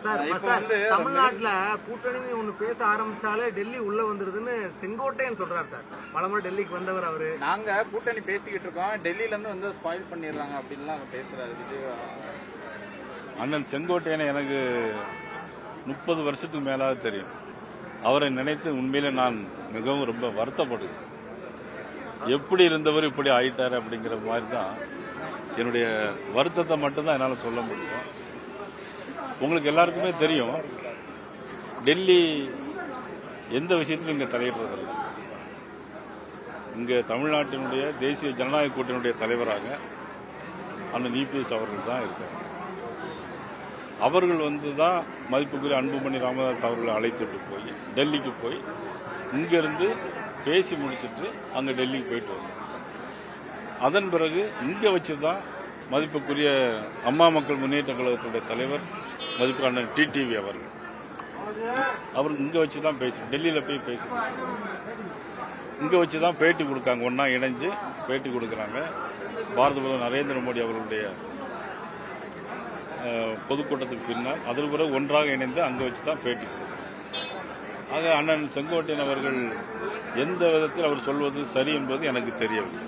தமிழ்நாட்டுல கூட்டணி ஒண்ணு பேச ஆரம்பிச்சாலே டெல்லி உள்ள வந்துருதுன்னு செங்கோட்டையன் சொல்றாரு சார். பலமுறை டெல்லிக்கு வந்தவர் அவரு. நாங்க கூட்டணி பேசிக்கிட்டு இருக்கோம், டெல்லியில இருந்து வந்து ஸ்பாயில் பண்ணிடுறாங்க அப்படின்லாம் அவர் பேசுறாரு. விஜய் அண்ணன் செங்கோட்டையனை எனக்கு 30 வருஷத்துக்கு மேலாக தெரியும். அவரை நினைத்து உண்மையிலே நான் மிகவும் ரொம்ப வருத்தப்படுகிறேன். எப்படி இருந்தவர் இப்படி ஆயிட்டாரு அப்படிங்கிற மாதிரி தான் என்னுடைய வருத்தத்தை மட்டும்தான் என்னால் சொல்ல முடியும். உங்களுக்கு எல்லாருக்குமே தெரியும், டெல்லி எந்த விஷயத்திலும் இங்கே தலையிடுறதில்லை. இங்கே தமிழ்நாட்டினுடைய தேசிய ஜனநாயக கூட்டணியுடைய தலைவராக அண்ணன் இபிஎஸ் அவர்கள் தான் இருக்கார். அவர்கள் வந்து தான் மதிப்புக்குரிய அன்புமணி ராமதாஸ் அவர்களை அழைத்துட்டு போய் டெல்லிக்கு போய் இங்கிருந்து பேசி முடிச்சுட்டு அங்கே டெல்லிக்கு போயிட்டு வந்தோம். அதன் பிறகு இங்கே வச்சு தான் மதிப்புக்குரிய அம்மா மக்கள் முன்னேற்ற கழகத்துடைய தலைவர் மதிப்பு அண்ணன் டிடிவி அவர்கள் இங்கே வச்சு தான் பேசி டெல்லியில் போய் பேசுகிறாங்க. இங்கே வச்சு தான் பேட்டி கொடுக்காங்க, ஒன்றா இணைஞ்சு பேட்டி கொடுக்குறாங்க. பாரத பிரதமர் நரேந்திர மோடி அவர்களுடைய பொதுக்கூட்டத்துக்கு பின்னால் அதற்கு பிறகு ஒன்றாக இணைந்து அங்கே வச்சு தான் பேட்டி கொடுக்குறாங்க. ஆக அண்ணன் செங்கோட்டையன் அவர்கள் எந்த விதத்தில் அவர் சொல்வது சரி என்பது எனக்கு தெரியவில்லை.